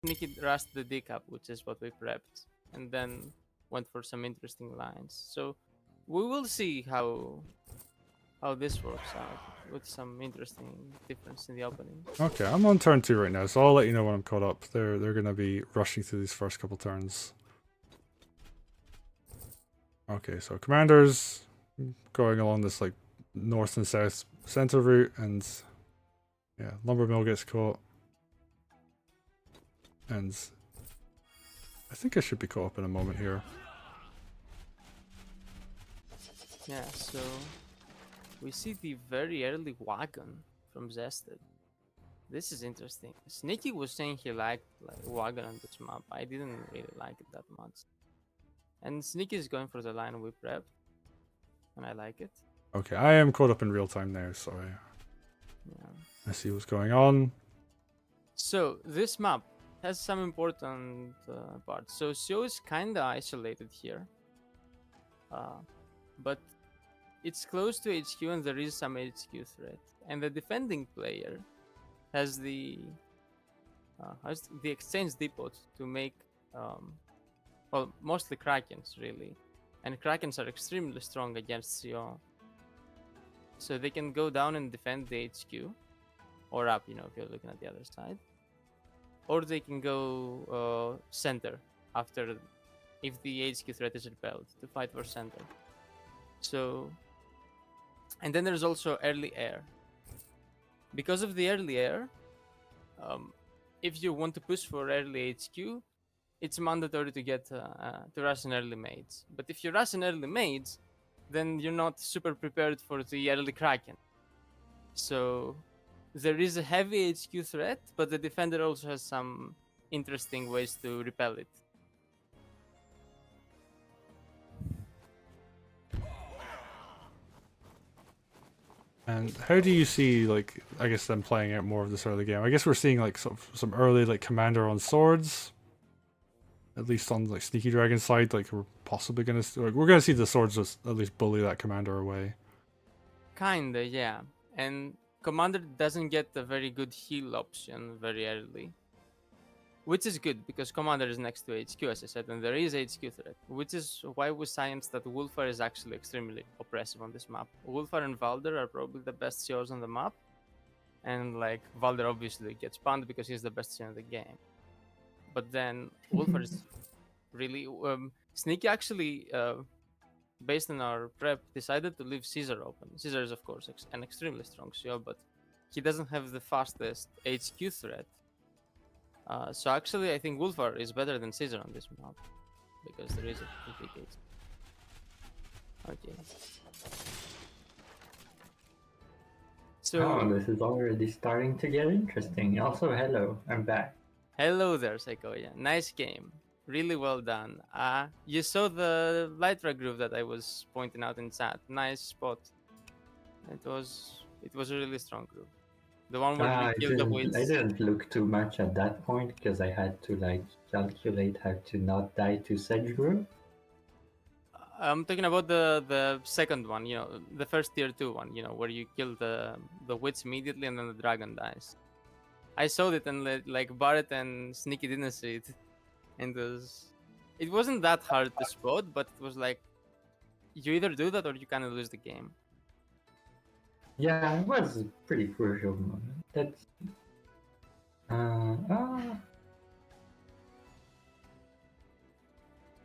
Sneaky rushed the decap, which is what we prepped, and then went for some interesting lines. So we will see how this works out with some interesting difference in the opening. Okay, I'm on turn 2 right now, so I'll let you know when I'm caught up. They're gonna be rushing through these first couple turns. Okay, so commanders going along this like north and south center route, and yeah, lumber mill gets caught, and I think I should be caught up in a moment here. Yeah, so we see the very early wagon from Zested. This is interesting. Sneaky was saying he liked like wagon on this map. I didn't really like it that much. And Sneaky is going for the line we prepped, and I like it. Okay, I am caught up in real time now, so I see what's going on. So this map has some important parts. So Sio is kinda isolated here, but it's close to HQ and there is some HQ threat. And the defending player has the exchange depot to make, well, mostly Krakens really, and Krakens are extremely strong against Sio. So they can go down and defend the HQ, or up, if you're looking at the other side. Or they can go center after, if the HQ threat is repelled, to fight for center. So, and then there's also early air. Because of the early air, if you want to push for early HQ, it's mandatory to get to rush an early mage. But if you rush an early mage, then you're not super prepared for the early Kraken. So there is a heavy HQ threat, but the defender also has some interesting ways to repel it. And how do you see, like, I guess them playing out more of this early game? I guess we're seeing like some early like commander on swords. At least on like SneakyDragon's side, like we're possibly gonna we're gonna see the swords just at least bully that commander away. Kinda, yeah. And commander doesn't get a very good heal option very early, which is good because commander is next to HQ, as I said, and there is HQ threat, which is why we scienced that Wulfar is actually extremely oppressive on this map. Wulfar and Valder are probably the best COs on the map, and like Valder obviously gets punned because he's the best CO in the game. But then Wulfar is really Sneaky actually, based on our prep, decided to leave Caesar open. Caesar is of course an extremely strong CO, but he doesn't have the fastest HQ threat. So actually, I think Wulfar is better than Caesar on this map because there is a complete HQ. Okay. So this is already starting to get interesting. Also, hello, I'm back. hello there, Saykoya. Nice game. Really well done. You saw the Lytra groove that I was pointing out in chat. Nice spot. It was a really strong groove. The one where you kill the witch. I didn't look too much at that point because I had to like calculate how to not die to Sedge Group. I'm talking about the second one, the first tier 2 one, where you kill the witch immediately and then the dragon dies. I saw it and like Barrett and Sneaky didn't see it. And it wasn't that hard to spot, but it was like you either do that or you kind of lose the game. Yeah, it was a pretty crucial moment. That's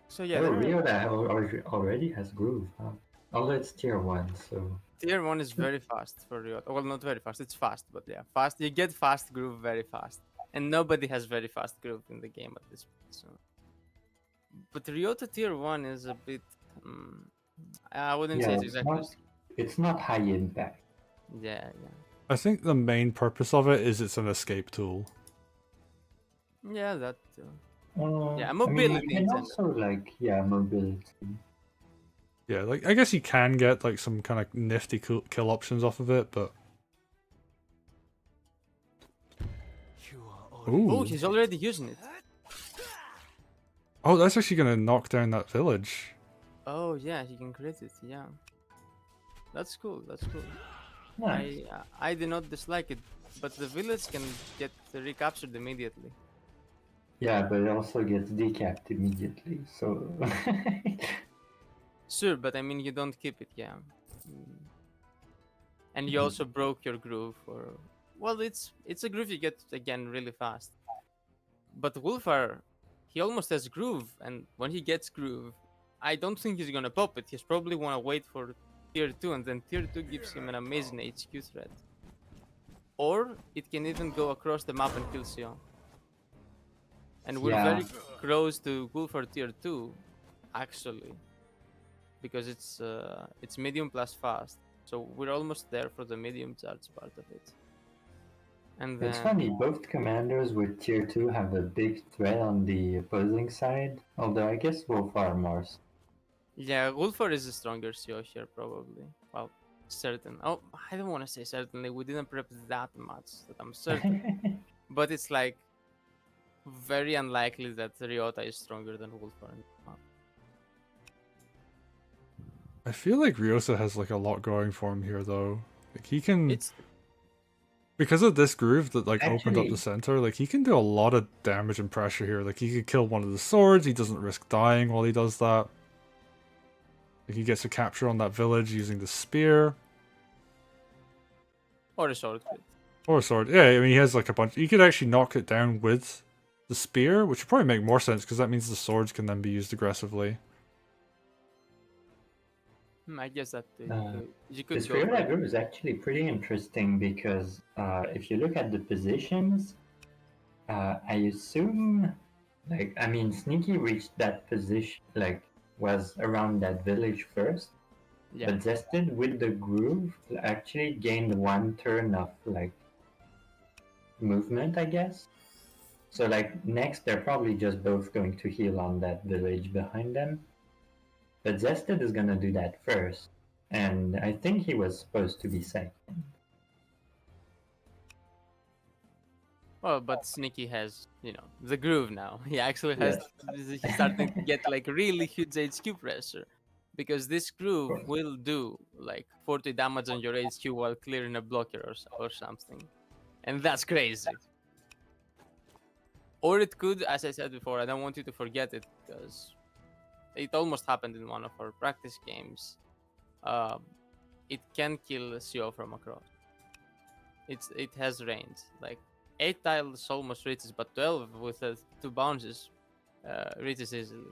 So yeah, Ryota already has groove, huh? Although it's tier 1, so tier 1 is very fast for Ryota. Well, not very fast, it's fast, but yeah, fast. You get fast groove very fast. And nobody has very fast groove in the game at this point. So, but Ryota tier 1 is a bit I wouldn't say it's exactly. It's not high impact. Yeah. I think the main purpose of it is it's an escape tool. Yeah, that too. Yeah, mobility. and also mobility. Yeah, like I guess you can get like some kind of nifty kill options off of it, but ooh. Oh, he's already using it. Oh, that's actually gonna knock down that village. Oh yeah, he can crit it. Yeah, that's cool. Nice. I do not dislike it, but the village can get recaptured immediately. Yeah, but it also gets decapped immediately, so... Sure, but I mean you don't keep it, yeah. Mm. And you also broke your groove, or well, it's a groove you get again really fast. But Wulfar, he almost has groove, and when he gets groove, I don't think he's gonna pop it. He's probably wanna wait for tier 2, and then tier 2 gives him an amazing HQ threat. Or it can even go across the map and kill Sion. And we're yeah, very close to Wulfar tier 2, actually, because it's medium plus fast. So we're almost there for the medium charge part of it. And it's then funny, both commanders with tier 2 have a big threat on the opposing side, although I guess Wulfar more. yeah, Wulfar is a stronger CO here probably. Well, certain. Oh, I don't want to say certainly. We didn't prep that much that I'm certain. But it's like very unlikely that Ryota is stronger than Wulfar in the map. I feel like Ryota has like a lot going for him here though. Like he can, It's because of this groove that like opened up the Actually, center, like he can do a lot of damage and pressure here. Like he could kill one of the swords, he doesn't risk dying while he does that. Like he gets a capture on that village using the spear. or a sword crit. Or a sword. Yeah, I mean he has like a bunch, he could actually knock it down with the spear, which would probably make more sense because that means the swords can then be used aggressively. I guess that uh, you could this go for Ryota it. group is actually pretty interesting because if you look at the positions, I assume, like, I mean, Sneaky reached that position, like, was around that village first, Yeah. but Zested with the groove actually gained one turn of, like, movement, I guess. So, like, next they're probably just both going to heal on that village behind them. But Zested is gonna do that first, and I think he was supposed to be second. Well, but Sneaky has, the groove now. He actually has, Yes. he's starting to get like really huge HQ pressure. Because this groove will do like 40 damage on your HQ while clearing a blocker or something. And that's crazy. Or it could, as I said before, I don't want you to forget it because it almost happened in one of our practice games. Um, it can kill CO from across. It has range. Like 8 tiles almost reaches, but 12 with 2 bounces reaches easily.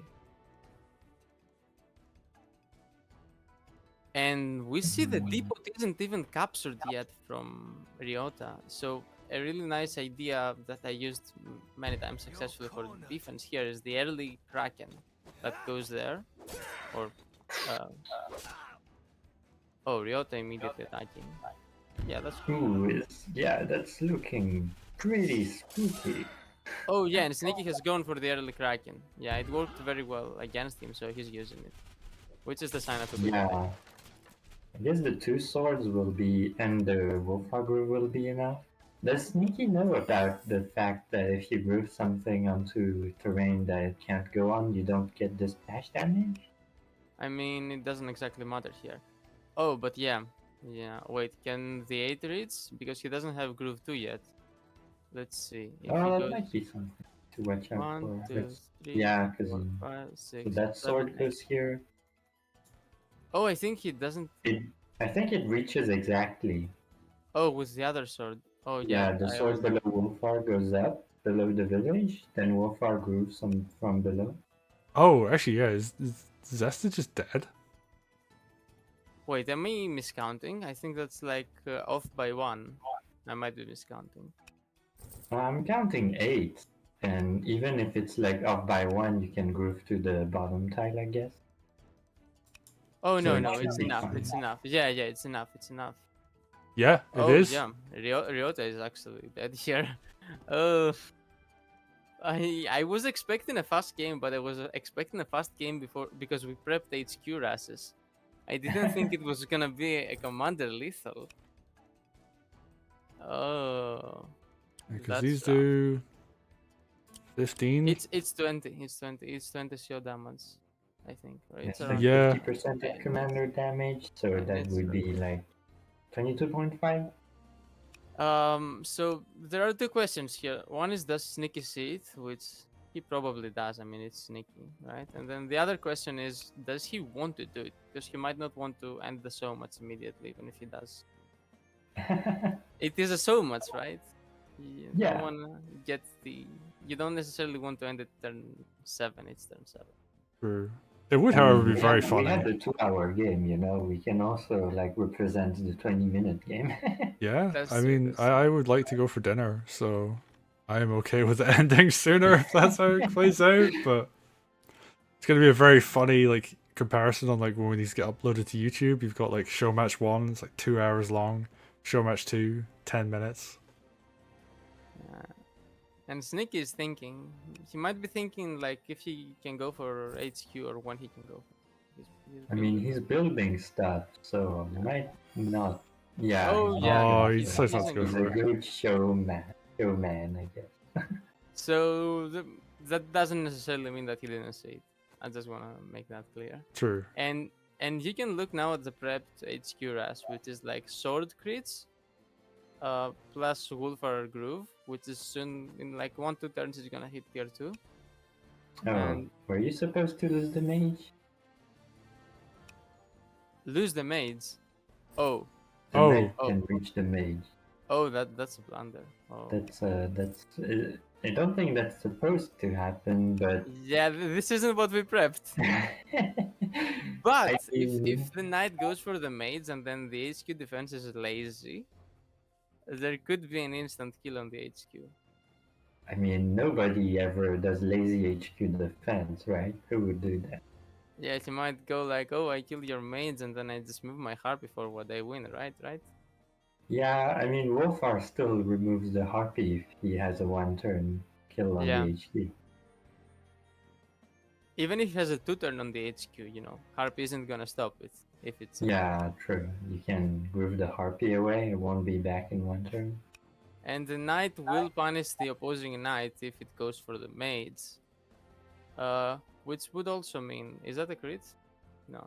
And we see the depot isn't even captured yet from Ryota. So a really nice idea that I used many times successfully for defense here is the early Kraken that goes there. Or oh, Ryota immediately attacking. Yeah, that's cool. Ooh, yeah, that's looking pretty spooky. Oh yeah, and Sneaky has gone for the early Kraken. Yeah, it worked very well against him, so he's using it. Which is the sign of a good play. Yeah, I guess the two swords will be, and the Wulfar groove will be enough. Does Sneaky know about the fact that if you groove something onto terrain that it can't go on, you don't get this splash damage? I mean, it doesn't exactly matter here. Oh, but yeah. Yeah, wait, can the 8 reach? Because he doesn't have Groove 2 yet. Let's see. If he Oh, that goes might be something to watch out 1, for. 2, Let's, 3, yeah, because 4, 5, so 6, that 7, sword 8. goes here. Oh, I think he doesn't. I think it reaches exactly. Oh, with the other sword. Oh, yeah. Yeah, the I was. sword below Wulfar goes up below the village, then Wulfar grooves from below. Oh, actually, yeah, is Zested just dead? Wait, am I miscounting? I think that's like off by 1. I might be miscounting. I'm counting 8, and even if it's like off by 1, you can groove to the bottom tile, I guess. Oh, So no, it no, should it's be enough. fine. It's enough. Yeah, yeah, it's enough. It's enough. Yeah, it Oh, is. yeah. Ryota is actually dead here. Oh. I was expecting a fast game, but I was expecting a fast game before because we prepped HQ rasses. I didn't think it was gonna be a commander lethal. Oh, Because that's these rough. do 15. It's 20. It's 20 show damage. I think, right? It's It's like around Yeah. 50% of and commander damage, so and that it's would be like 22.5. so there are two questions here. One is does Sneaky see it, which He probably does. I mean, it's sneaky, right? And then the other question is, does he want to do it? Because he might not want to end the so much immediately, even if he does. It is a so much, right? No Yeah. one gets the. You don't necessarily want to end it turn 7. It's turn 7. True. It would, I however, mean, be very we had funny. the 2-hour game, you know. We can also like represent the 20-minute game. Yeah, That's I true. mean, That's true. I would like to go for dinner, so I am okay with it ending sooner if that's how it plays out. But it's gonna be a very funny like comparison on like when these get uploaded to YouTube. You've got like Showmatch 1, it's like 2 hours long. Showmatch 2, 10 minutes. And Sneaky is thinking. He might be thinking like if he can go for HQ or when he can go. He's I mean, building. he's building stuff, so might not. Yeah, Oh he's yeah, not Oh, gonna he he's fail. decides not he's to in go He's good. a for it. good showman, I guess. So that doesn't necessarily mean that he didn't say it. I just want to make that clear. True. And you can look now at the prepped HQ RAS, which is like sword crits, plus Wulfar Groove, which is soon in like 1-2 turns is gonna hit tier 2. Oh, And were you supposed to lose the mage? lose the maids. Oh, The Oh. knight Oh. can reach the mage. that's a blunder. Oh. That's. I don't think that's supposed to happen, but. Yeah, this isn't what we prepped. But I if mean, the knight goes for the maids and then the HQ defense is lazy, there could be an instant kill on the HQ. I mean, nobody ever does lazy HQ defense, right? Who would do that? Yeah, he might go like, "Oh, I kill your maids and then I just move my harpy forward. I win, right? Right?" Yeah, I mean, Wulfar still removes the harpy if he has a one-turn kill on Yeah. the HQ. Even if he has a 2 turn on the HQ, harpy isn't gonna stop it if it's. Yeah, true. You can move the harpy away; it won't be back in one turn. And the knight will punish the opposing knight if it goes for the maids. Which would also mean, is that a crit? No,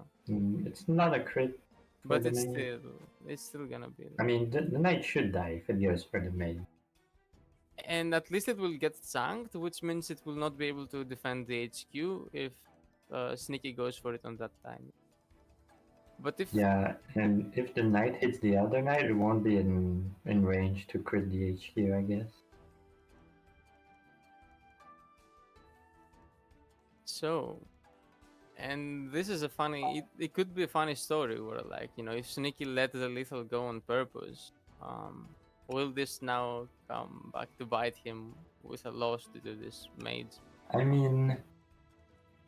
It's not a crit for but the main. it's still gonna be. I mean, the knight should die if it goes for the main. And at least it will get sanked, which means it will not be able to defend the HQ if Sneaky goes for it on that time. But if Yeah, and if the knight hits the other knight, it won't be in range to crit the HQ, I guess. so, and this is a funny, it could be a funny story where like, if Sneaky let the lethal go on purpose, will this now come back to bite him with a loss to do this mage? I mean,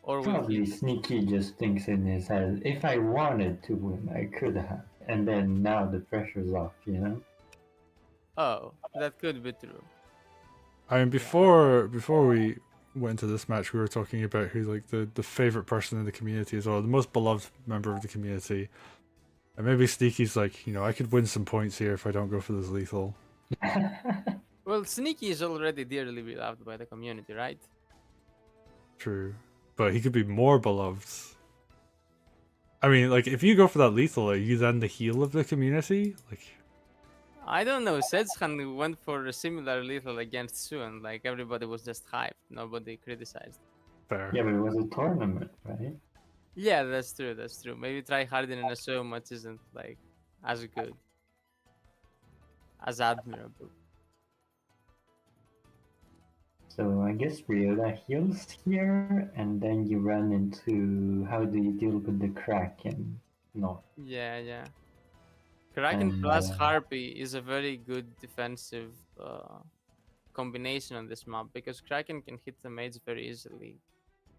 Or will probably he? Sneaky just thinks in his head, if I wanted to win, I could have. And then now the pressure's off, you know? Oh, that could be true. I mean, before we went into this match, we were talking about who like the favorite person in the community as well, the most beloved member of the community. And maybe Sneaky's like, I could win some points here if I don't go for this lethal. Well, Sneaky is already dearly beloved by the community, right? True. But he could be more beloved. I mean, like, if you go for that lethal, are you then the heel of the community? Like, I don't know. Sedzhan went for a similar lethal against Suan. Like everybody was just hyped. Nobody criticized. fair. Yeah, but it was a tournament, right? Yeah, that's true. That's true. Maybe try harding in a so much isn't like as good, as admirable. So I guess Ryota heals here, and then you run into how do you deal with the Kraken? No. Yeah, yeah. Kraken And plus Harpy is a very good defensive combination on this map because Kraken can hit the mage very easily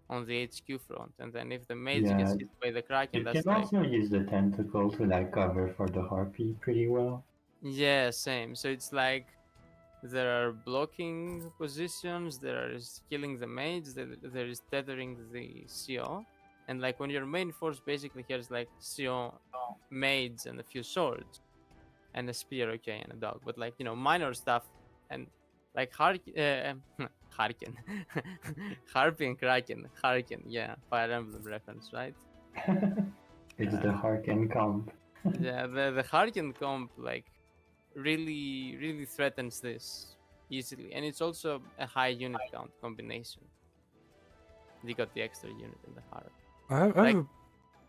on the HQ front, and then if the mage gets yeah, hit by the Kraken, you that's can like also use the tentacle to like cover for the harpy pretty well. yeah, same. So it's like there are blocking positions, there is killing the mage, there is tethering the CO, and like when your main force basically here is like CO, mage, and a few swords, and a spear, okay, and a dog, but like minor stuff, and like Harken, Harpy and Kraken, Harken, yeah, Fire Emblem reference, right? It's the Harken comp. Yeah, the Harken comp like really threatens this easily, and it's also a high unit count combination. They got the extra unit in the heart. I Like- have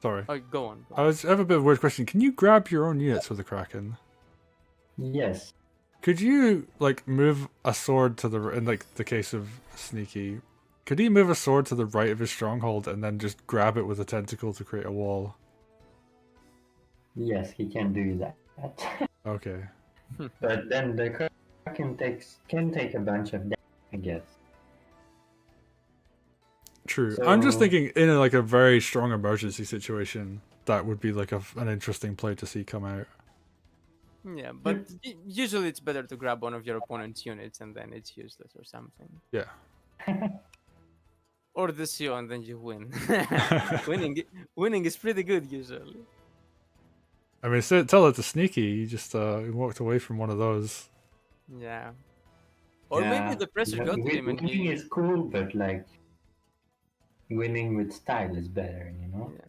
sorry. Oh, go on. Go I on. have a bit of a weird question. Can you grab your own units with the Kraken? Yes. Could you like move a sword to the in like the case of Sneaky? Could he move a sword to the right of his stronghold and then just grab it with a tentacle to create a wall? Yes, he can do that. Okay. But then the Kraken can take a bunch of damage, I guess. True. I'm just So- thinking in like a very strong emergency situation, that would be like an interesting play to see come out. Yeah, but usually it's better to grab one of your opponent's units and then it's useless or something. Yeah. Or the CO and then you win. Winning is pretty good usually. I mean, tell it to Sneaky. He just walked away from one of those. Yeah. Or maybe the pressure got to him and winning he. is cool, but like winning with style is better, you know? Yeah.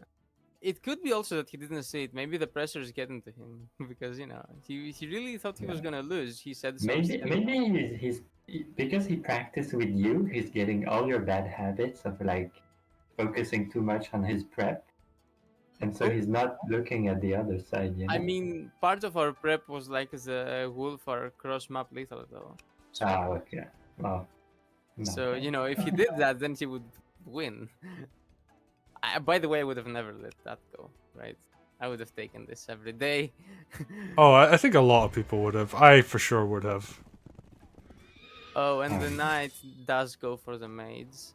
It could be also that he didn't say it. Maybe the pressure is getting to him because he really thought he was Yeah. gonna lose. He said some Maybe silly- maybe he's because he practiced with you, he's getting all your bad habits of like focusing too much on his prep. And so Oh. he's not looking at the other side, you know? I mean, part of our prep was like the Wulfar cross map lethal though. So, Okay. Well, so okay. if he did that, then he would win. By the way, I would have never let that go, right? I would have taken this every day. Oh, I think a lot of people would have. I for sure would have. Oh, and the knight does go for the maids.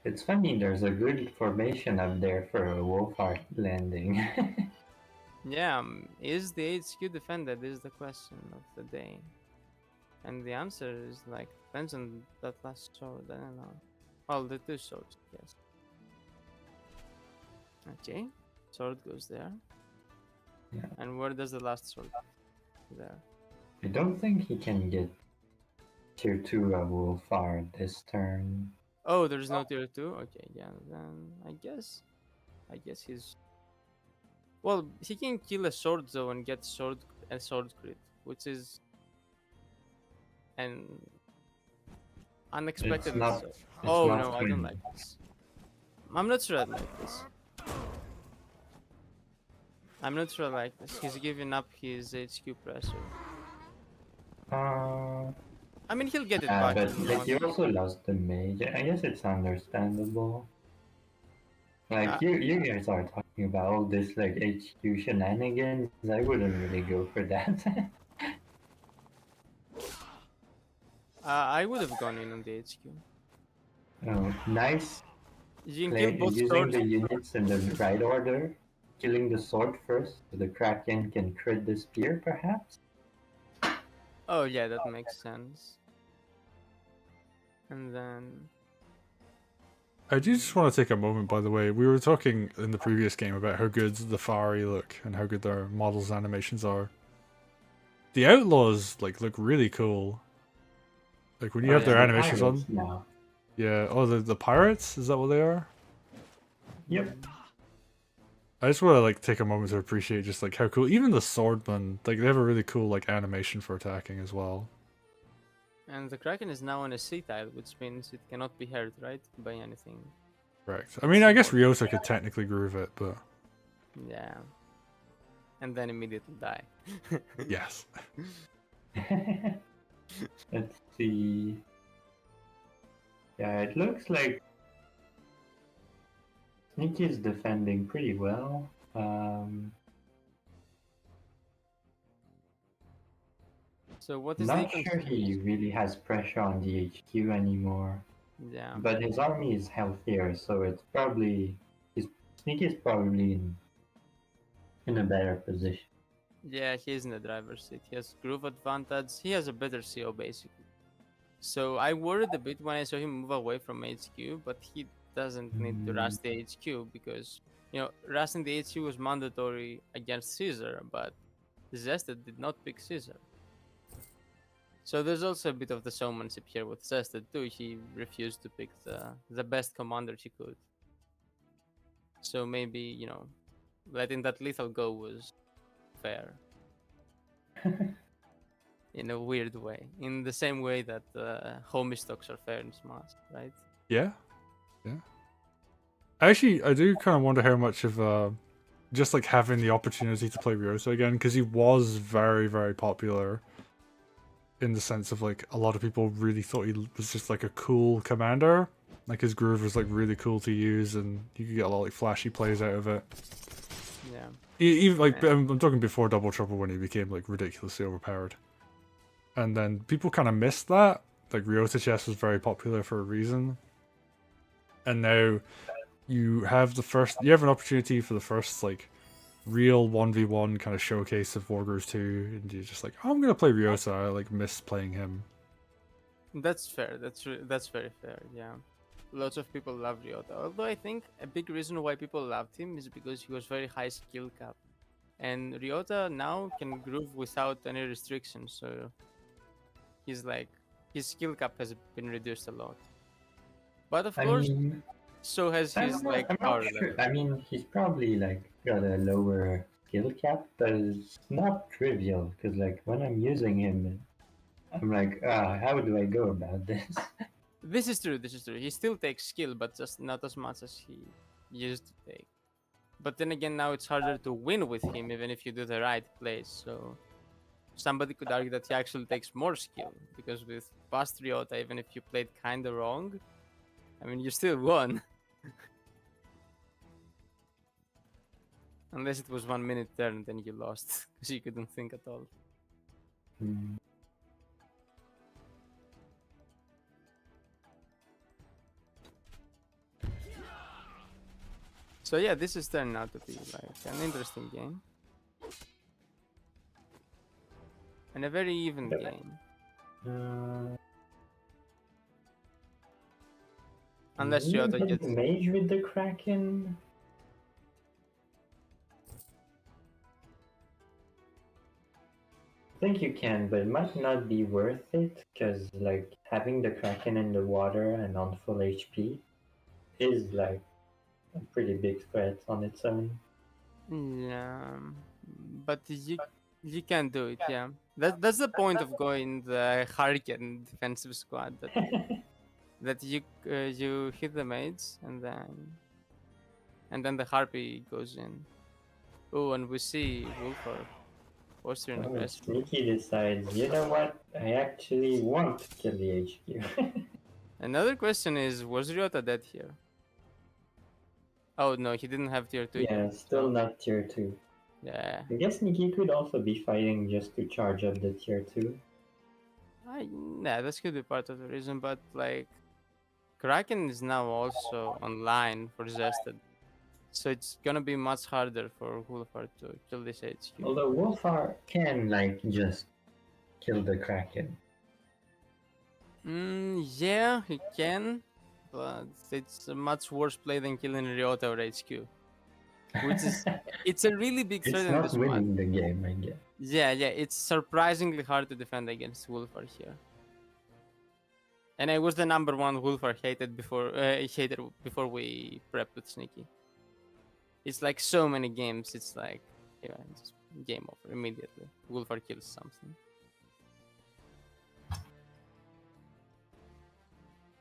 It's funny, there's a good formation up there for a Wulfar landing. Yeah, is the HQ defended is the question of the day. And the answer is like, depends on that last sword, I don't know. Well, the two swords, yes. Okay, sword goes there. Yeah. And where does the last sword go? There. I don't think he can get tier 2 of Wulfar this turn. Oh, there's no tier 2? Okay, yeah, then I guess he's... Well, he can kill a sword though and get a sword crit, which is an unexpected. not- Oh not no, I don't twin. like this. I'm not sure I like this. I'm not sure I like this. He's giving up his HQ pressure. I mean, he'll get it back. But if he like you wants. also lost the mage. I guess it's understandable. Like you guys are talking about all this like HQ shenanigans. I wouldn't really go for that. I would have gone in on the HQ. Oh, nice You can play kill both using swords. the units in the right order. Killing the sword first, so the Kraken can crit the spear, perhaps. Oh yeah, that makes sense. And then I do just want to take a moment, by the way. We were talking in the previous game about how good the Fari look and how good their models and animations are. The Outlaws look really cool. Like when you have their the animations on. pirates now. Yeah. Oh, the pirates? Is that what they are? Yep. I just want to take a moment to appreciate just how cool. Even the swordmen, they have a really cool animation for attacking as well. and the Kraken is now on a C tile, which means it cannot be hurt, right, by anything. Correct. I mean, I guess Ryota could technically groove it, but Yeah. And then immediately die. yes. Let's see. Yeah, it looks like Sneaky is defending pretty well. So what is Not the sure he really has pressure on the HQ anymore. Yeah. But his army is healthier, so it's probably Sneaky is probably in a better position. Yeah, he's in the driver's seat. He has groove advantage. He has a better CO basically. So I worried a bit when I saw him move away from HQ, but he doesn't need to rush the HQ because rushing the HQ was mandatory against Caesar, but Zested did not pick Caesar. So there's also a bit of the showmanship here with Zested too. He refused to pick the best commander he could. So maybe, letting that lethal go was fair. In a weird way. In the same way that homie stocks are fair in Smash, right? Yeah. Yeah. Actually, I do kind of wonder how much of just like having the opportunity to play Ryota again, because he was very, very popular in the sense of like a lot of people really thought he was just like a cool commander. Like his groove was like really cool to use, and you could get a lot of like flashy plays out of it. Yeah. Even like I'm talking before Double Trouble when he became like ridiculously overpowered, and then people kind of missed that. Like Ryota chess was very popular for a reason, and now you have an opportunity for the first like real 1v1 kind of showcase of Wargroove 2, and you're just like, oh, I'm gonna play Ryota. I like miss playing him. That's fair. That's very fair. Yeah. Lots of people love Ryota. Although I think a big reason why people loved him is because he was very high skill cap. And Ryota now can groove without any restrictions, so he's like his skill cap has been reduced a lot. But of I course, mean, so has his like I'm power not sure. level. I mean, he's probably like got a lower skill cap, but it's not trivial because like when I'm using him, I'm like, how do I go about this? This is true. This is true. He still takes skill, but just not as much as he used to take. But then again, now it's harder to win with him, even if you do the right plays. So somebody could argue that he actually takes more skill because with past Ryota, even if you played kind of wrong, I mean, you still won. Unless it was 1 minute turn, then you lost because you couldn't think at all. Hmm. So yeah, this is turning out to be like an interesting game. And a very even game. Uh, Unless you Ryota hit gets... the mage with the Kraken. I think you can, but it might not be worth it because like having the Kraken in the water and on full HP is like a pretty big threat on its own. Yeah, but you can do it. Yeah, that's the point of going the Hurricane defensive squad. That you hit the mates and then the Harpy goes in. Oh, and we see Wulfar Austrian Oh, aggressive. Sneaky decides, you know what? I actually want to kill the HQ. Another question is, was Ryota dead here? Oh no, he didn't have tier 2 Yeah, yet. still So not tier 2. yeah, I guess Sneaky could also be fighting just to charge up the tier 2. yeah, this could be part of the reason. But like, Kraken is now also online for Zested. So it's gonna be much harder for Wulfar to kill this HQ. Although Wulfar can, like, just kill the Kraken. Yeah, he can, but it's a much worse play than killing Ryota or HQ, which is it's a really big threat It's in not this one. winning the game, I guess. Yeah, it's surprisingly hard to defend against Wulfar here. And I was the number one Wulfar hated before we prepped with Sneaky. It's like so many games. It's like yeah, just game over immediately. Wulfar kills something.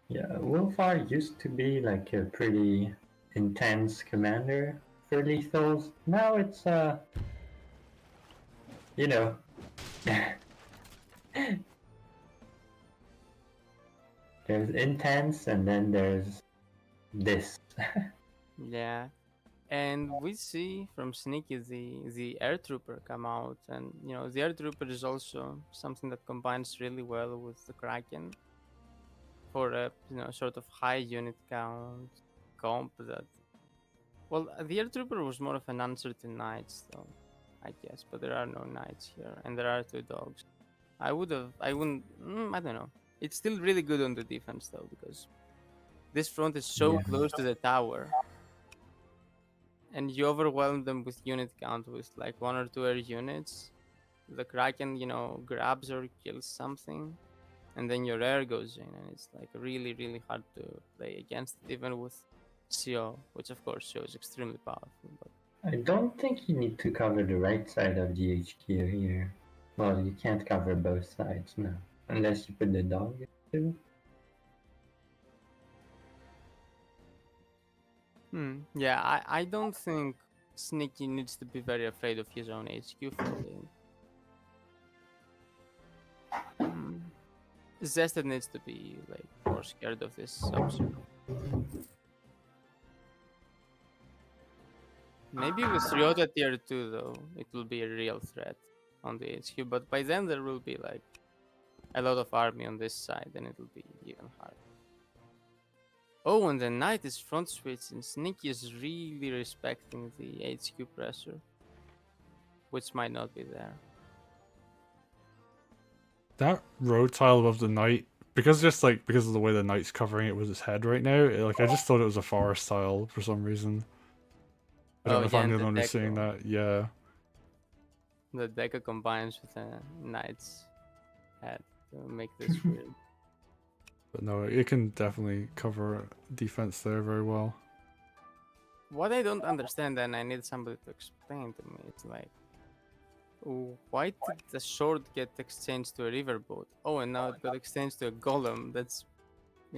Yeah, Wulfar used to be like a pretty intense commander for lethals. Now it's you know, there's intense and then there's this. Yeah, and we see from Sneaky the Air Trooper come out, and you know the Air Trooper is also something that combines really well with the Kraken for a sort of high unit count comp that. Well, the Air Trooper was more of an uncertain knights though, I guess, but there are no knights here, and there are two dogs. I wouldn't, I don't know. It's still really good on the defense though because this front is so Yeah. close to the tower and you overwhelm them with unit count with like one or two air units, the Kraken, grabs or kills something, and then your air goes in, and it's like really, really hard to play against it, even with CO, which of course CO is extremely powerful. But I don't think you need to cover the right side of the HQ here. Well, you can't cover both sides now, unless you put the dog too. Yeah, I don't think Sneaky needs to be very afraid of his own HQ falling. Hmm. Zested needs to be like more scared of this Sub-Zero. Maybe with Ryota tier 2 though, it will be a real threat on the HQ, but by then there will be like a lot of army on this side and it will be even harder. Oh, and the Knight is front switch and Sneaky is really respecting the HQ pressure, which might not be there. That road tile above the knight, because of the way the knight's covering it with his head right now, I just thought it was a forest tile for some reason. I don't Oh know if yeah, I'm the and the only one who's seeing Deco. that. Yeah. The Deco combines with the Knight's head to make this weird. But no, it can definitely cover defense there very well. What I don't understand, and I need somebody to explain to me, it's like, why did the sword get exchanged to a riverboat? Oh, and now it got exchanged to a golem. That's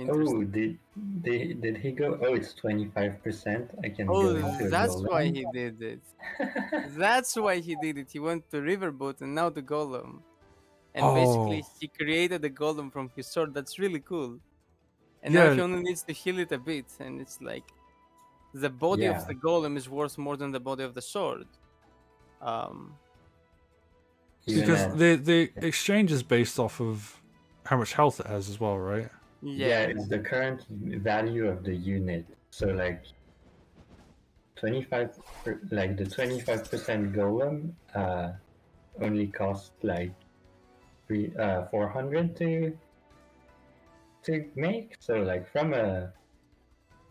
Oh, interesting. did he go? Oh, it's 25%. I can go Oh, into a that's why golem. he did it. That's why he did it. He went to riverboat and now the golem. And basically, Oh, he created a golem from his sword. That's really cool. And now he yeah, only needs to heal it a bit. And it's like the body of Yeah, the golem is worth more than the body of the sword. Um, even because at the exchange is based off of how much health it has as well, right? yeah, yeah. it's the current value of the unit. So like 25, like the 25% golem only costs like 400 to make. So like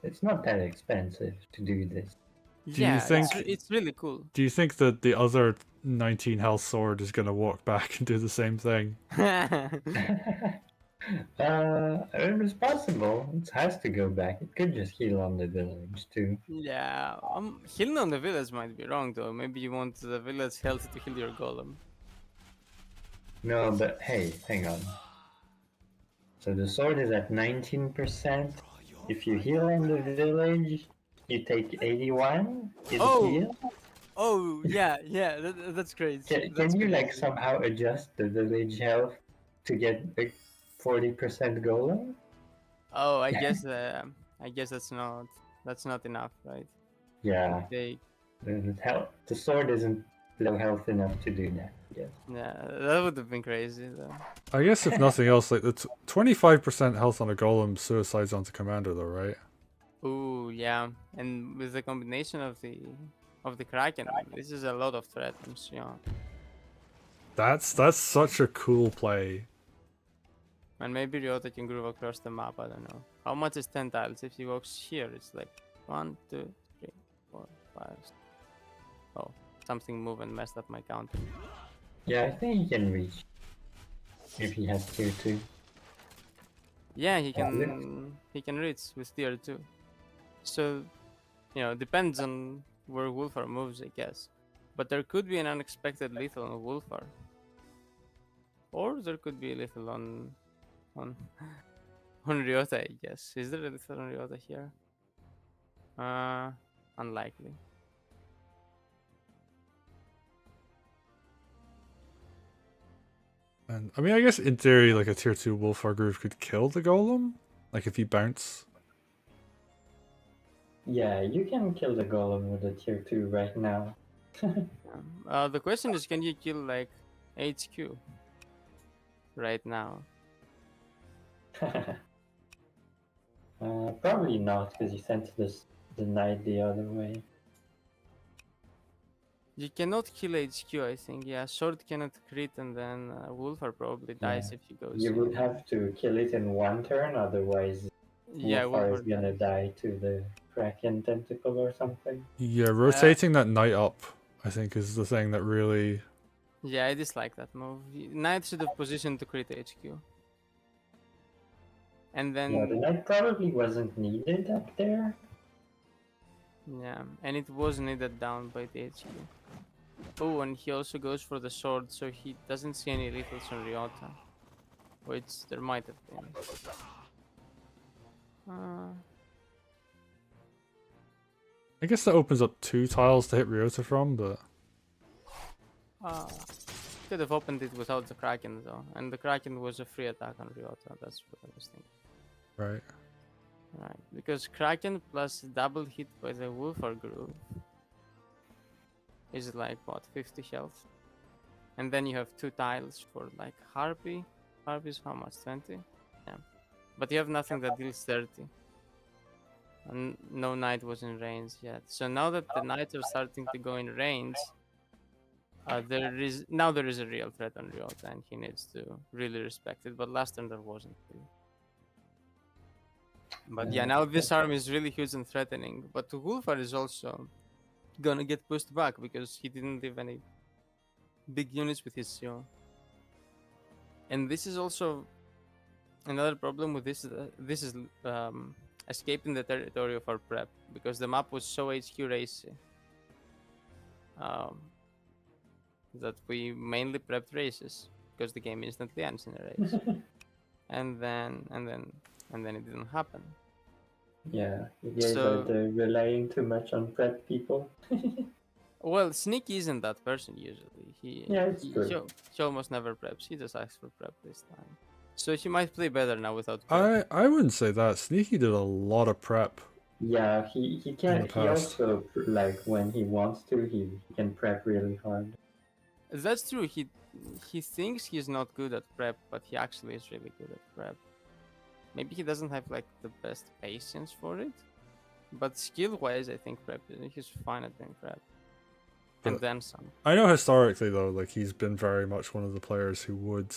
it's not that expensive to do this. Do you Yeah, think it's really cool. do you think that the other 19 health sword is gonna walk back and do the same thing? It's possible. It has to go back. It could just heal on the village too. Yeah, healing on the village might be wrong though. Maybe you want the village health to heal your golem. No, but hey, hang on. So the sword is at 19%. If you heal on the village, you take 81. It Oh, heals. yeah, that's crazy. That's Can you like crazy. somehow adjust the village health to get a 40% golem? Oh, I guess that's not enough, right? You Yeah, take the sword isn't low health enough to do that. Yes. Yeah, that would have been crazy though. I guess if nothing else, like the 25% health on a golem suicides onto commander, though, right? Ooh, yeah, and with the combination of the Kraken, this is a lot of threats. Yeah, That's such a cool play. and maybe Ryota can groove across the map. I don't know how much is 10 tiles. If he walks here, it's like 1, 2, 3, 4, 5. Oh, something moved and messed up my count. Yeah, I think he can reach if he has tier 2. Yeah, Yeah. he can reach with tier 2. So depends on where Wulfar moves, I guess. But there could be an unexpected lethal on Wulfar. Or there could be a lethal on on Ryota, I guess. Is there a lethal on Ryota here? Uh Unlikely. And I mean, I guess in theory, like a tier 2 Wulfar groove could kill the golem, like if he bounce. Yeah, you can kill the golem with a tier 2 right now. The question is, can you kill like HQ right now? Probably not, because you sent the knight the other way. You cannot kill HQ, I think. Yeah, Sword cannot crit, and then Wulfar probably Yeah. dies if he goes You would in. have to kill it in one turn, otherwise Yeah, Wulfar is Wulfar gonna dies. die to the Kraken tentacle or something. Yeah, Uh, rotating that knight up, I think, is the thing that really. yeah, I dislike that move. Knight should have positioned to crit HQ. And Yeah, the then, knight probably wasn't needed up there. yeah, and it was needed down by the HQ. Oh, and he also goes for the sword, so he doesn't see any lethals on Ryota. Which there might have been. Uh, I guess that opens up 2 tiles to hit Ryota from, but Could have opened it without the Kraken though, and the Kraken was a free attack on Ryota. That's what I was thinking. right. Right, because Kraken plus double hit by the Wulfar groove is like what, 50 health, and then you have 2 tiles for like Harpy. Harpy's how much? 20. Yeah, but you have nothing that deals 30. And no knight was in range yet. So now that the knights are starting to go in range, there is a real threat on Ryota, and he needs to really respect it. But last turn there wasn't really. But yeah, now this arm is really huge and threatening. But Wulfar is also gonna get pushed back because he didn't leave any big units with his CO. And this is also another problem with this. This is escaping the territory of our prep because the map was so HQ racy that we mainly prepped races because the game instantly ends in a race, and then it didn't happen. Yeah, you guys So are relying too much on prep people. well, Sneaky isn't that person usually. Yeah, it's true. He almost never preps. He just asks for prep this time. So he might play better now without prep. I wouldn't say that. Sneaky did a lot of prep. Yeah, he In can. the He past. also like when he wants to, he can prep really hard. That's true. He thinks he's not good at prep, but he actually is really good at prep. Maybe he doesn't have like the best patience for it, but skill-wise, I think he's fine at doing prep. And But then some. I know historically though, like he's been very much one of the players who would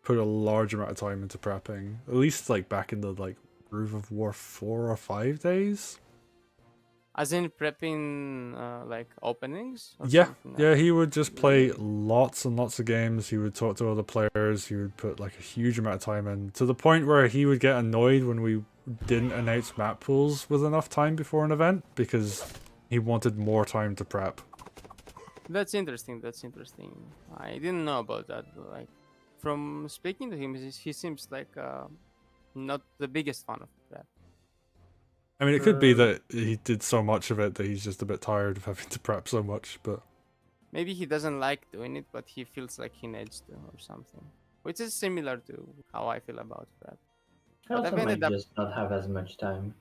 put a large amount of time into prepping. At least like back in the like Groove of War 4 or 5 days. As in prepping like openings? Or Yeah, something yeah, else? he would just play Really? lots and lots of games. He would talk to other players. He would put like a huge amount of time in to the point where he would get annoyed when we didn't announce map pools with enough time before an event because he wanted more time to prep. That's interesting. That's interesting. I didn't know about that. Like, from speaking to him, he seems like not the biggest fan of prep. I mean, it could be that he did so much of it that he's just a bit tired of having to prep so much, but Maybe he doesn't like doing it, but he feels like he needs to or something. Which is similar to how I feel about prep. He But also I've might ended up. just not have as much time.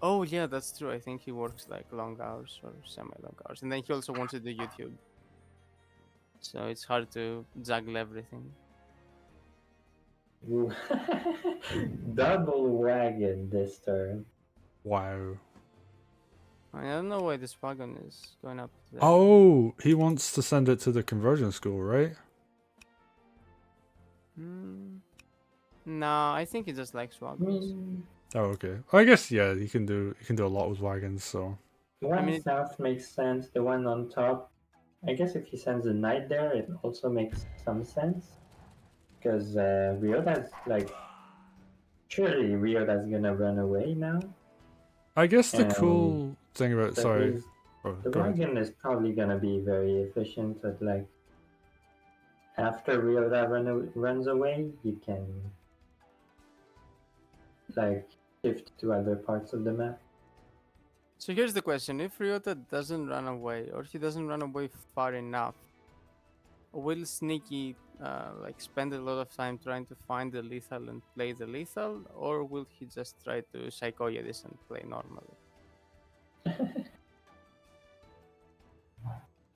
Oh yeah, that's true. I think he works like long hours or semi-long hours, and then he also wants to do YouTube. So it's hard to juggle everything. Ooh. Double wagon this turn. wow. I don't know why this wagon is going up there. Oh, he wants to send it to the conversion school, right? No, I think he just likes wagons. Oh, okay. I guess yeah, you can do a lot with wagons, so The one mean, south makes sense. The one on top, I guess if he sends a knight there, it also makes some sense. Because Ryota's like, surely Ryota's gonna run away now. I guess the And cool thing about so sorry. Oh, the go ahead. wagon is probably gonna be very efficient at like after Ryota runs away, you can like shift to other parts of the map. so here's the question: if Ryota doesn't run away, or he doesn't run away far enough, will Sneaky like spend a lot of time trying to find the lethal and play the lethal, or will he just try to Saykoya this and play normally?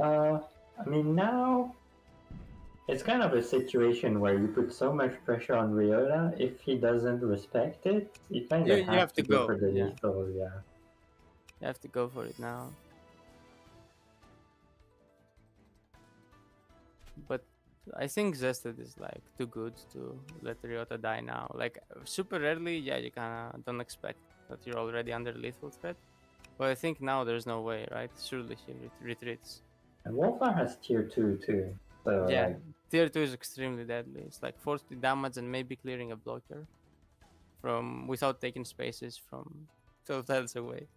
I mean now it's kind of a situation where you put so much pressure on Ryota. If he doesn't respect it, you kind of You have to go go. for the Yeah, lethal. Yeah. you have to go for it now. But I think Zested is like too good to let Ryota die now. Like super early, yeah, you kinda don't expect that you're already under lethal threat. But I think now there's no way, right? Surely he retreats. And Wulfar has tier 2 too. So Yeah, like tier 2 is extremely deadly. It's like 40 damage and maybe clearing a blocker from without taking spaces from 12 tiles away.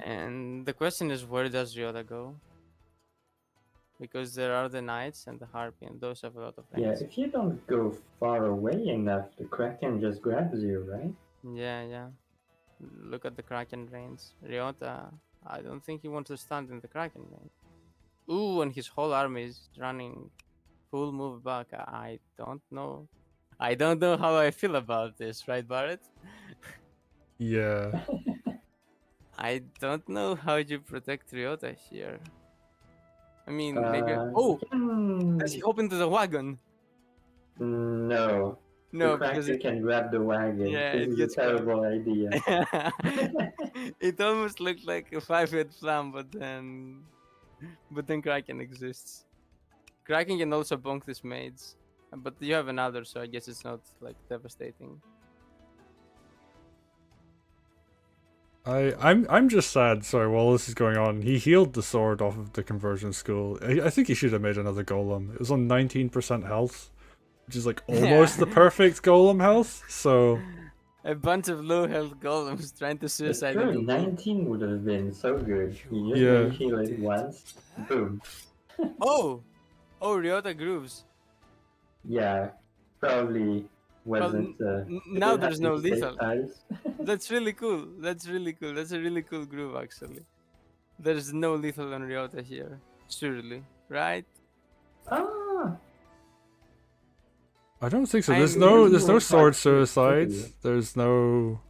And the question is, where does Ryota go? Because there are the knights and the harpy, and those have a lot of yeah, range. if you don't go far away enough, the Kraken just grabs you, right? Yeah. Look at the Kraken range. Ryota I don't think he wants to stand in the Kraken lane. Ooh, and his whole army is running full move back. I don't know. I don't know how I feel about this, right, Barrett? Yeah. I don't know how you protect Ryota here. I mean, maybe. You Oh, can... does he hop into the wagon? No. The No, because Kraken can grab the wagon. yeah, This it is a gets grabbed. terrible idea. It almost looked like a 5-head flam, but then Kraken exists. Kraken can also bonk this maids, but you have another, so I guess it's not like devastating. I'm just sad. Sorry, while this is going on, he healed the sword off of the conversion school. I think he should have made another golem. It was on 19% health, which is like almost the perfect golem health. So A bunch of low health golems trying to It's suicide true, into pool. 19 would have been so good. You just Yeah. need heal it once. Boom. Oh, Ryota grooves. Yeah, probably wasn't. Now Didn't have there's no any safe lethal. ties. That's really cool. That's really cool. That's a really cool groove, actually. There's no lethal on Ryota here, surely, right? Ah, I don't think so. I There's mean, no Wulfar sword too. suicide. There's no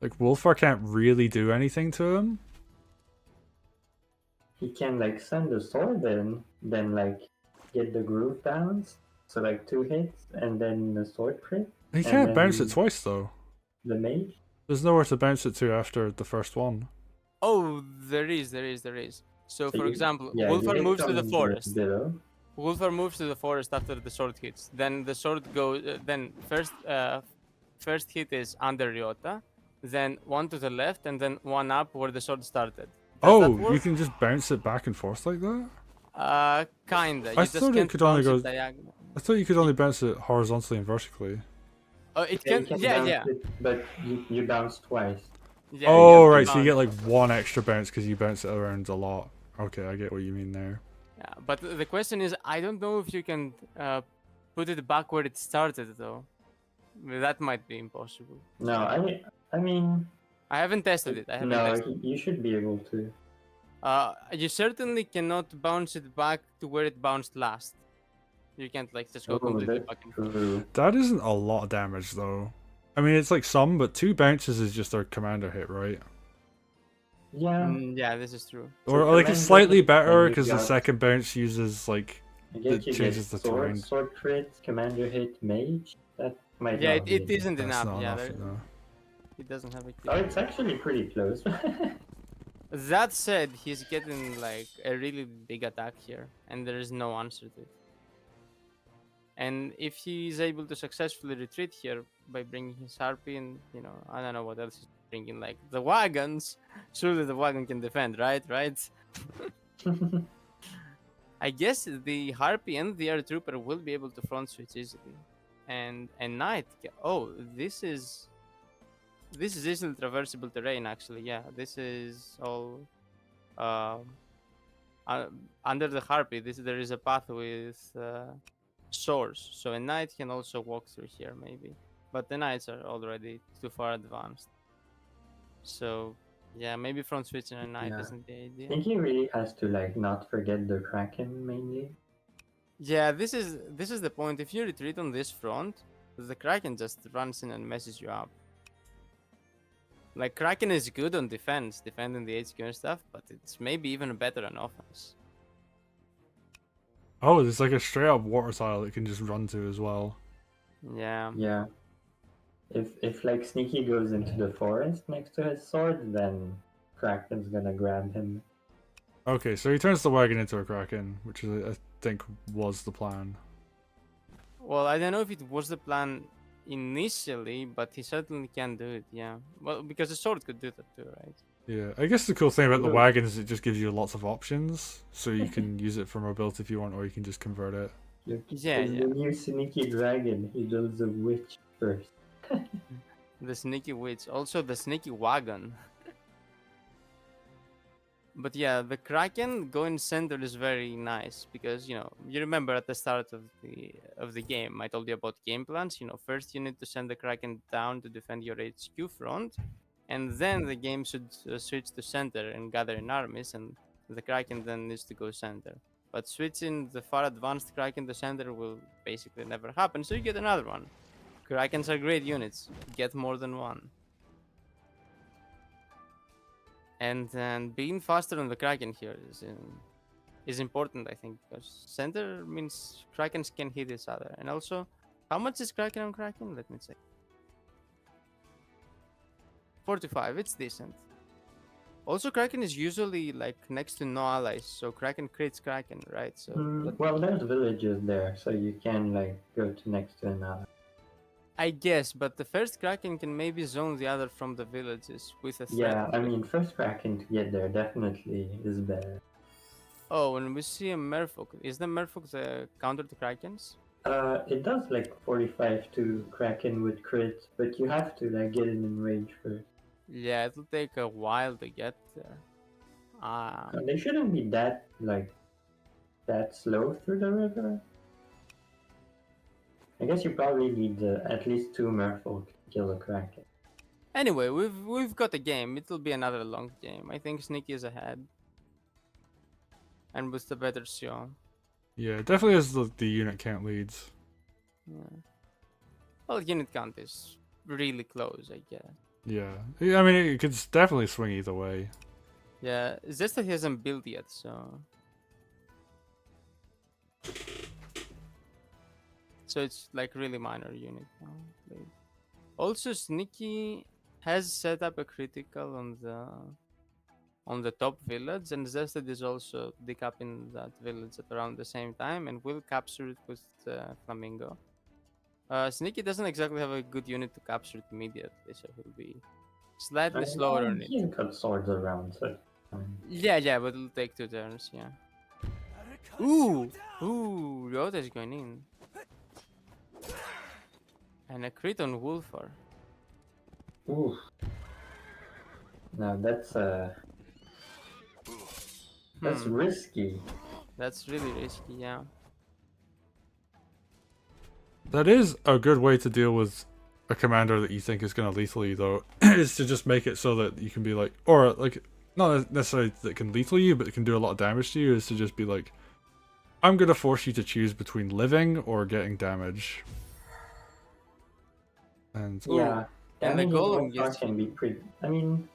like Wulfar can't really do anything to him. he can like send a sword in, then like get the groove bounce. So like 2 hits and then the sword crit. He And can't bounce it then twice though. the mage. There's nowhere to bounce it to after the first one. oh, there is. So, So for you, example, yeah, you Wulfar hit moves to from the forest. below. Wulfar moves to the forest after the sword hits. Then the sword goes. Then first hit is under Ryota. Then one to the left, and then one up where the sword started. Does that Oh, you work? can just bounce it back and forth like that? Kinda. I You just thought it can't could only bounce go. it diagonal. I thought you could only bounce it horizontally and vertically. Oh, it Yeah, can. you can Yeah, bounce yeah. it, but you bounce twice. Yeah, Oh, you right. So you bounce. get like one extra bounce because you bounce it around a lot. Okay, I get what you mean there. Yeah, but the question is, I don't know if you can put it back where it started, though. That might be impossible. No, I mean, I haven't tested it. I haven't no, tested it. you should be able to. You certainly cannot bounce it back to where it bounced last. You can't like just go Oh, completely that's back and forth. true. That isn't a lot of damage though. I mean, it's like some, but 2 bounces is just our commander hit, right? Yeah. Yeah, this is true. So Or like it's commander slightly hit, then better you because the got- second bounce uses like I guess it you changes get the terrain. sword crit, commander hit, mage. That might Yeah, not be it isn't That's enough. not Yeah, enough, no. it doesn't have a Oh, crit. it's actually pretty close. That said, he's getting like a really big attack here, and there is no answer to it. And if he's able to successfully retreat here by bringing his harpy and, I don't know what else he's bringing, like the wagons, surely the wagon can defend, right? I guess the harpy and the air trooper will be able to front switch easily. And knight, oh, this is easily traversable terrain, actually. Yeah, this is all under the harpy. There is a path with source, so a knight can also walk through here maybe, but the knights are already too far advanced. So yeah, maybe front switching a knight Yeah. isn't the I idea. think he really has to like not forget the Kraken mainly. Yeah, this is the point. If you retreat on this front, the Kraken just runs in and messes you up. Like Kraken is good on defense, defending the HQ and stuff, but it's maybe even better on offense. Oh, there's like a straight up water tile it can just run to as well. Yeah. Yeah. If like Sneaky goes into the forest next to his sword, then Kraken's gonna grab him. Okay, so he turns the wagon into a kraken, which is, I think was the plan. Well, I don't know if it was the plan initially, but he certainly can do it, yeah. Well, because the sword could do that too, right? Yeah, I guess the cool thing about the Look. wagon is it just gives you lots of options, so you can use it for mobility if you want, or you can just convert it. Look, Yeah, it's yeah. the new SneakyDragon. He builds a witch first. The sneaky witch, also the sneaky wagon. But yeah, the Kraken going center is very nice because you remember at the start of the game I told you about game plans. First you need to send the Kraken down to defend your HQ front, and then the game should switch to center and gather in armies, and the Kraken then needs to go center. But switching the far advanced Kraken to center will basically never happen, so you get another one. Krakens are great units. Get more than one. And then being faster on the Kraken here is important, I think, because center means Krakens can hit each other. And also, how much is Kraken on Kraken? Let me check. 45, it's decent. Also, Kraken is usually like next to no allies, so Kraken creates Kraken, right? So Well, there's villages there, so you can like go to next to another. I guess, but the first Kraken can maybe zone the other from the villages with a threat. Yeah, I mean, first Kraken to get there definitely is better. Oh, and we see a Merfolk. Is the Merfolk the counter to Krakens? It does like 45 to Kraken with crit, but you have to like get it in range first. Yeah, it'll take a while to get there. Um, They shouldn't be that slow through the river. I guess you probably need at least 2 Merfolk to kill a Kraken. anyway, we've got a game. It'll be another long game. I think Sneaky is ahead, and with the better show. Yeah, definitely as the unit count leads. Yeah. Well, unit count is really close, I guess. Yeah, I mean it could definitely swing either way. Yeah, Zested hasn't built yet, so it's like really minor unit now. Played. Also, Sneaky has set up a critical on the top village, and Zested is also decapping that village at around the same time, and will capture it with Flamingo. Sneaky doesn't exactly have a good unit to capture it immediately, so he'll be slightly slower on it. He's got swords around, so. Yeah, but it'll take 2 turns. Yeah. Ooh, Ryota is going in, and a crit on Wulfar. Ooh. Now that's risky. That's really risky. Yeah. That is a good way to deal with a commander that you think is going to lethal you, though, is to just make it so that you can be like, or like, not necessarily that it can lethal you, but it can do a lot of damage to you, is to just be like, I'm going to force you to choose between living or getting damage. And Yeah, and the damaging golem Wulfar gets can be pretty. I mean,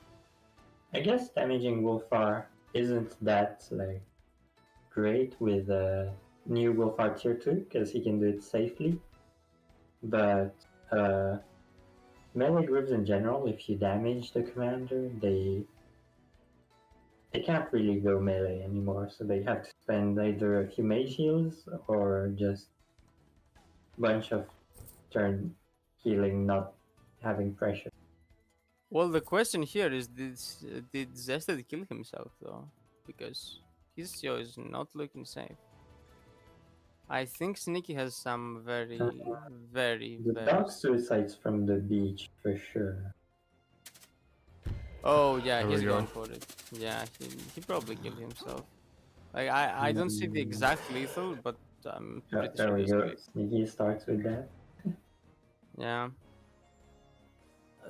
I guess damaging Wulfar isn't that like great with new Wulfar tier 2 because he can do it safely. But melee groups in general, if you damage the commander, they can't really go melee anymore, so they have to spend either a few mage heals or just a bunch of turn healing, not having pressure. Well, the question here is, did Zested kill himself though? Because his show is not looking safe. I think Sneaky has some very The dog suicides from the beach for sure. Oh yeah, There we he's go. going for it. Yeah, he probably killed himself. Like I don't see the exact lethal, but I'm pretty There sure we he's go. great. Sneaky starts with that. Yeah.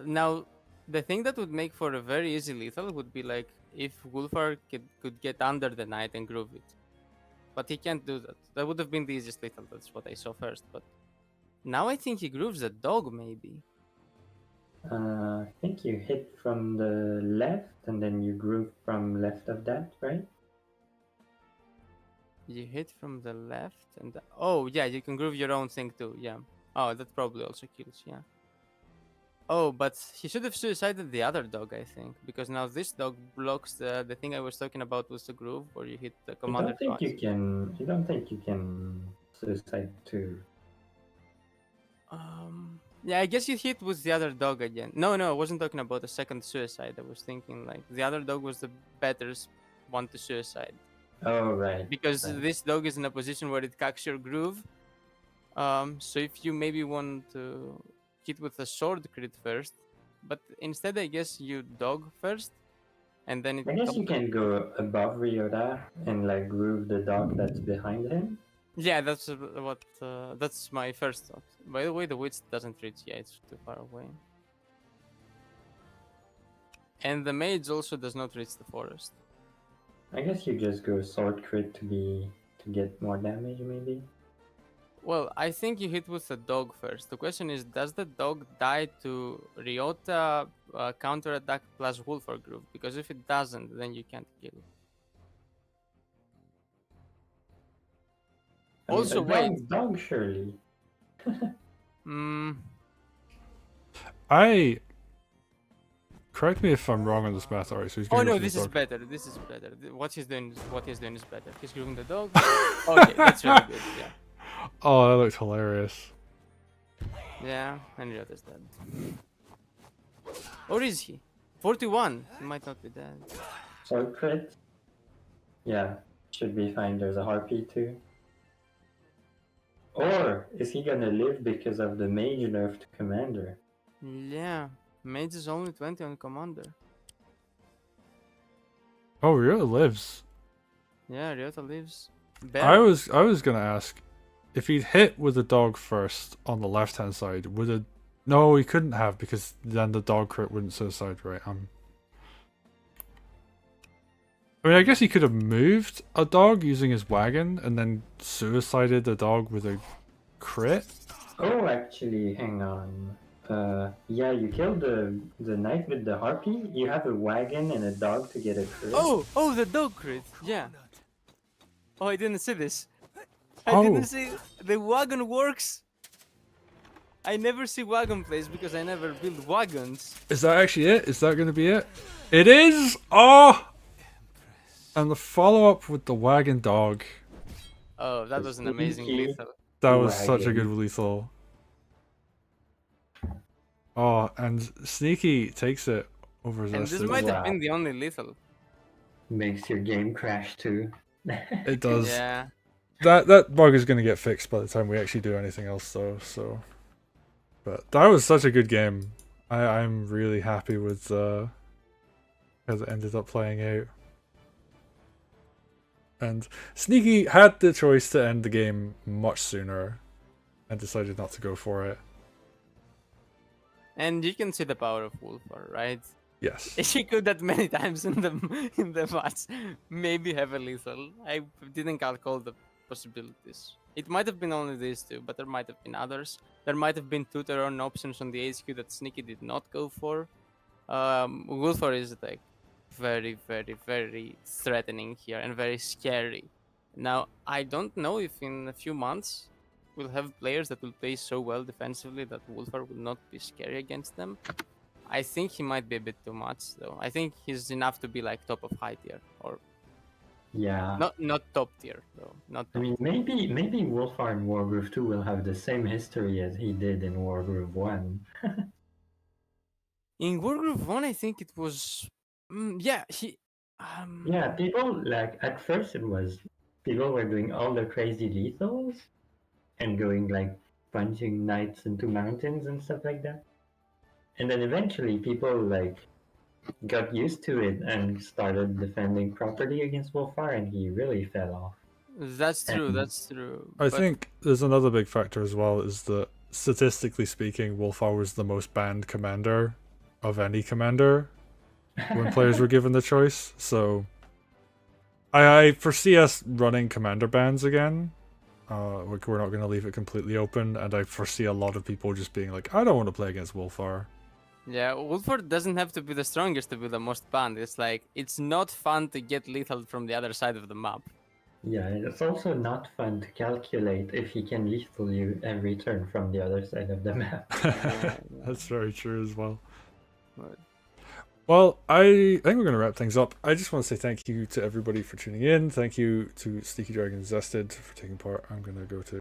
Now, the thing that would make for a very easy lethal would be like if Wulfar could get under the knight and groove it. But he can't do that. That would have been the easiest lethal. That's what I saw first. But now I think he grooves the dog, maybe. I think you hit from the left and then you groove from left of that, right? You hit from the left and oh yeah, you can groove your own thing too. Yeah. Oh, that probably also kills. Yeah. Oh, but he should have suicided the other dog, I think, because now this dog blocks the thing I was talking about with the groove, where you hit the I commander don't think twice. you can. I don't think you can suicide too. Yeah, I guess you hit with the other dog again. No, I wasn't talking about a second suicide. I was thinking like the other dog was the better one to suicide Oh right. because Right. this dog is in a position where it cacks your groove. So if you maybe want to hit with a sword crit first, but instead I guess you dog first, and then it. I guess you can go above Ryota and like groove the dog that's behind him. Yeah, that's what. That's my first thought. By the way, the witch doesn't reach. Yeah, it's too far away. And the mage also does not reach the forest. I guess you just go sword crit to get more damage, maybe. Well, I think you hit with the dog first. The question is, does the dog die to Ryota counter attack plus Wulfar Groove? Because if it doesn't, then you can't kill. I mean, Also, a wait. dog surely. Mm, Correct me if I'm wrong on this math. Alright, so he's oh gonna go no, for the this is dog. better. This is better. What he's doing is better. He's grooving the dog. Okay, that's really good. Yeah. Oh, that looked hilarious. Yeah, and Ryota's dead. Or is he? 41. He might not be dead. Sword crit? Yeah, should be fine. There's a harpy too. Or is he gonna live because of the mage nerf to commander? Yeah, mage is only 20 on commander. Oh, Ryota lives. Yeah, Ryota lives. I Barrett. was gonna ask if he'd hit with the dog first on the left hand side. Would it? No, he couldn't have because then the dog crit wouldn't suicide. Right. I mean, I guess he could have moved a dog using his wagon and then suicided the dog with a crit. Oh, actually, hang on. Yeah, you killed the knight with the harpy. You have a wagon and a dog to get a crit. Oh, the dog crit. Yeah. Oh, I didn't see this. I Oh. didn't see the wagon works. I never see wagon plays because I never build wagons. Is that actually it? Is that going to be it? It is! Oh! And the follow-up with the wagon dog. Oh, that was an amazing Sneaky. lethal. That was such a Wagon. good lethal. Oh, and Sneaky takes it over And this Zested. might have Wow. been the only lethal. Makes your game crash too. It does. Yeah. That bug is going to get fixed by the time we actually do anything else, though. So, but that was such a good game. I'm really happy with how it ended up playing out. And Sneaky had the choice to end the game much sooner, and decided not to go for it. And you can see the power of Wulfar, right? Yes. She could that many times in the match. Maybe have a lethal. I didn't calculate the possibilities. It might have been only these two, but there might have been others. There might have been two turn options on the HQ that Sneaky did not go for. Wulfar is like very, very, very threatening here and very scary. Now, I don't know if in a few months we'll have players that will play so well defensively that Wulfar will not be scary against them. I think he might be a bit too much, though. I think he's enough to be like top of high tier, or Yeah. not top tier though. Not I top. mean, maybe Wulfar and Wargroove 2 will have the same history as he did in Wargroove 1. In Wargroove 1, I think it was. Yeah, he. Yeah, people, like, at first it was, people were doing all the crazy lethals and going, like, punching knights into mountains and stuff like that. And then eventually people, like, got used to it and started defending properly against Wulfar, and he really fell off. That's true. And- That's true. I but think there's another big factor as well, is that statistically speaking, Wulfar was the most banned commander of any commander when players were given the choice. So I foresee us running commander bans again. Like, we're not going to leave it completely open, and I foresee a lot of people just being like, I don't want to play against Wulfar. yeah, Wulfar doesn't have to be the strongest to be the most banned. It's like it's not fun to get lethal from the other side of the map. Yeah, and it's also not fun to calculate if he can lethal you every turn from the other side of the map. Yeah. That's very true as well. But Well, I think we're going to wrap things up. I just want to say thank you to everybody for tuning in. Thank you to SneakyDragon Zested for taking part. I'm going to go to